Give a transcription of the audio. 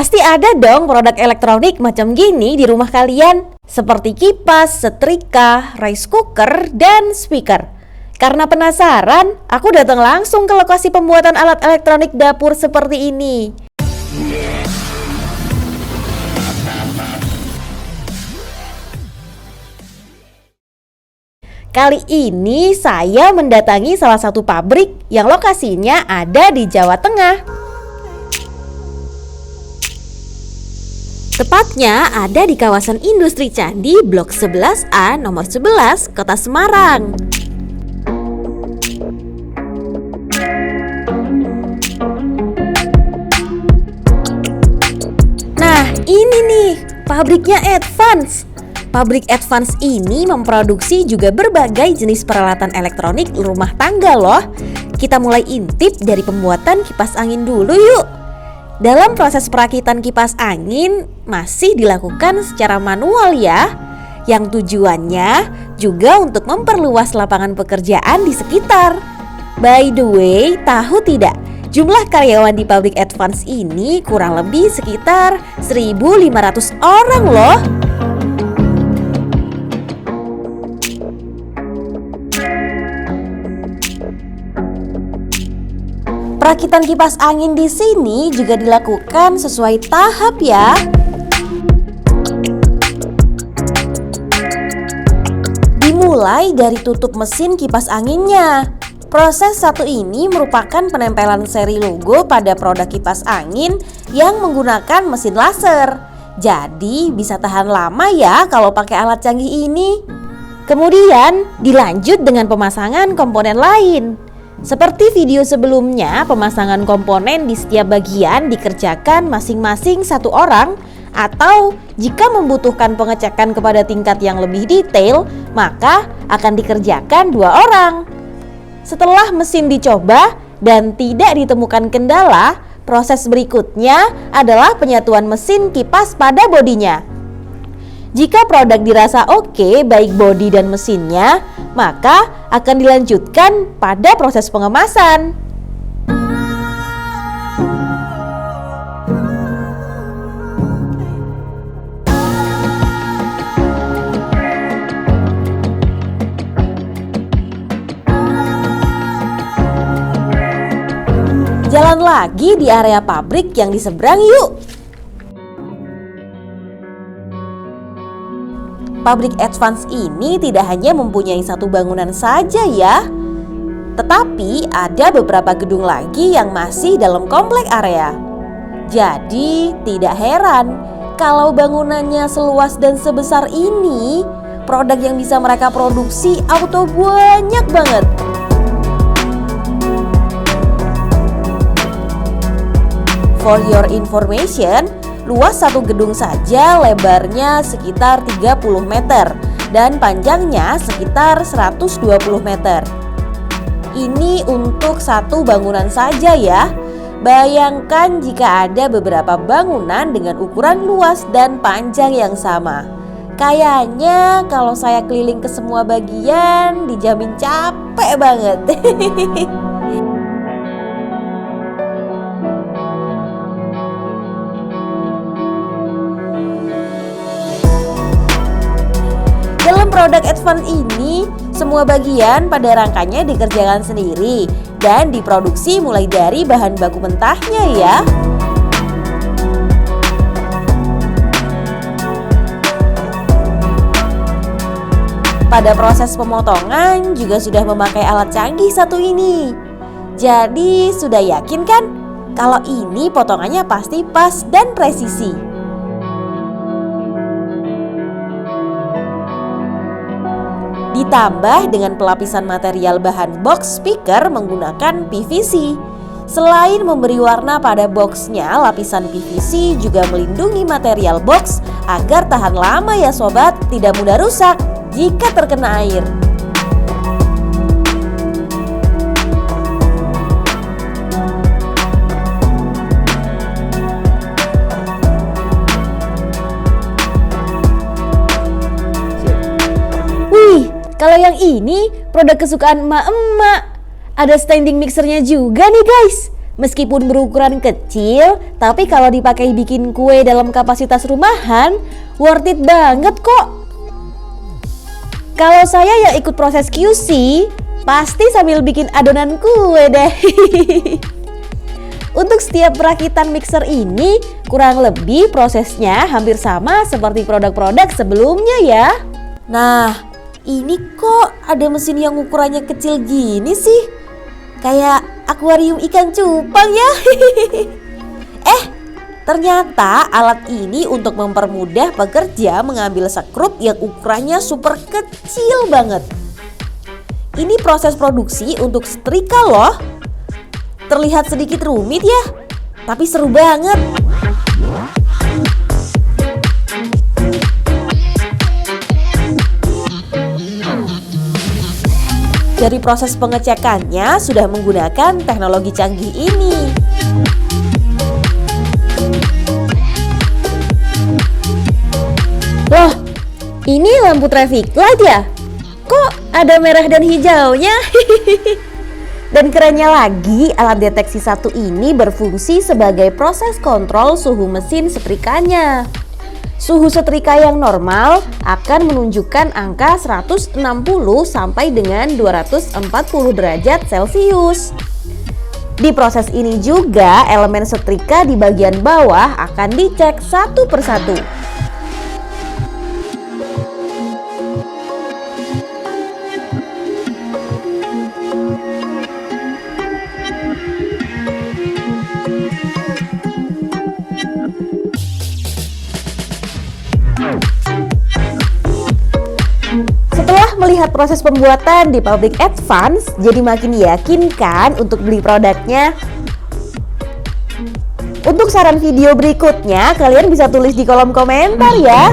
Pasti ada dong produk elektronik macam gini di rumah kalian, seperti kipas, setrika, rice cooker, dan speaker. Karena penasaran, aku datang langsung ke lokasi pembuatan alat elektronik dapur seperti ini. Kali ini saya mendatangi salah satu pabrik yang lokasinya ada di Jawa Tengah. Tepatnya ada di kawasan Industri Candi Blok 11A nomor 11 Kota Semarang. Nah, ini nih pabriknya Advance. Pabrik Advance ini memproduksi juga berbagai jenis peralatan elektronik rumah tangga loh. Kita mulai intip dari pembuatan kipas angin dulu yuk. Dalam proses perakitan kipas angin masih dilakukan secara manual ya, yang tujuannya juga untuk memperluas lapangan pekerjaan di sekitar. By the way, tahu tidak? Jumlah karyawan di pabrik Advance ini kurang lebih sekitar 1.500 orang loh. Perakitan kipas angin di sini juga dilakukan sesuai tahap ya. Dimulai dari tutup mesin kipas anginnya. Proses satu ini merupakan penempelan seri logo pada produk kipas angin yang menggunakan mesin laser. Jadi bisa tahan lama ya kalau pakai alat canggih ini. Kemudian dilanjut dengan pemasangan komponen lain. Seperti video sebelumnya, pemasangan komponen di setiap bagian dikerjakan masing-masing satu orang, atau jika membutuhkan pengecekan kepada tingkat yang lebih detail, maka akan dikerjakan 2 orang. Setelah mesin dicoba dan tidak ditemukan kendala, proses berikutnya adalah penyatuan mesin kipas pada bodinya. Jika produk dirasa oke, baik bodi dan mesinnya, maka akan dilanjutkan pada proses pengemasan. Jalan lagi di area pabrik yang di seberang yuk. Pabrik Advance ini tidak hanya mempunyai satu bangunan saja ya, tetapi ada beberapa gedung lagi yang masih dalam komplek area. Jadi tidak heran kalau bangunannya seluas dan sebesar ini, produk yang bisa mereka produksi auto banyak banget. For your information, luas satu gedung saja lebarnya sekitar 30 meter dan panjangnya sekitar 120 meter. Ini untuk satu bangunan saja ya. Bayangkan jika ada beberapa bangunan dengan ukuran luas dan panjang yang sama. Kayaknya kalau saya keliling ke semua bagian dijamin capek banget. Produk Advance ini, semua bagian pada rangkanya dikerjakan sendiri dan diproduksi mulai dari bahan baku mentahnya ya. Pada proses pemotongan juga sudah memakai alat canggih satu ini. Jadi sudah yakin kan kalau ini potongannya pasti pas dan presisi. Ditambah dengan pelapisan material bahan box speaker menggunakan PVC. Selain memberi warna pada boxnya, lapisan PVC juga melindungi material box agar tahan lama ya sobat, tidak mudah rusak jika terkena air. Kalau yang ini produk kesukaan emak-emak. Ada standing mixernya juga nih guys. Meskipun berukuran kecil, tapi kalau dipakai bikin kue dalam kapasitas rumahan, worth it banget kok. Kalau saya ya ikut proses QC, pasti sambil bikin adonan kue deh. Untuk setiap perakitan mixer ini kurang lebih prosesnya hampir sama seperti produk-produk sebelumnya ya. Nah, ini kok ada mesin yang ukurannya kecil gini sih? Kayak akuarium ikan cupang ya. Ternyata alat ini untuk mempermudah pekerja mengambil sekrup yang ukurannya super kecil banget. Ini proses produksi untuk setrika loh. Terlihat sedikit rumit ya, tapi seru banget. Dari proses pengecekannya sudah menggunakan teknologi canggih ini. Loh, ini lampu traffic light ya? Kok ada merah dan hijaunya? Dan kerennya lagi, alat deteksi satu ini berfungsi sebagai proses kontrol suhu mesin setrikanya. Suhu setrika yang normal akan menunjukkan angka 160 sampai dengan 240 derajat Celcius. Di proses ini juga elemen setrika di bagian bawah akan dicek satu persatu. Setelah melihat proses pembuatan di pabrik Advance, jadi makin yakin kan untuk beli produknya. Untuk saran video berikutnya, kalian bisa tulis di kolom komentar ya.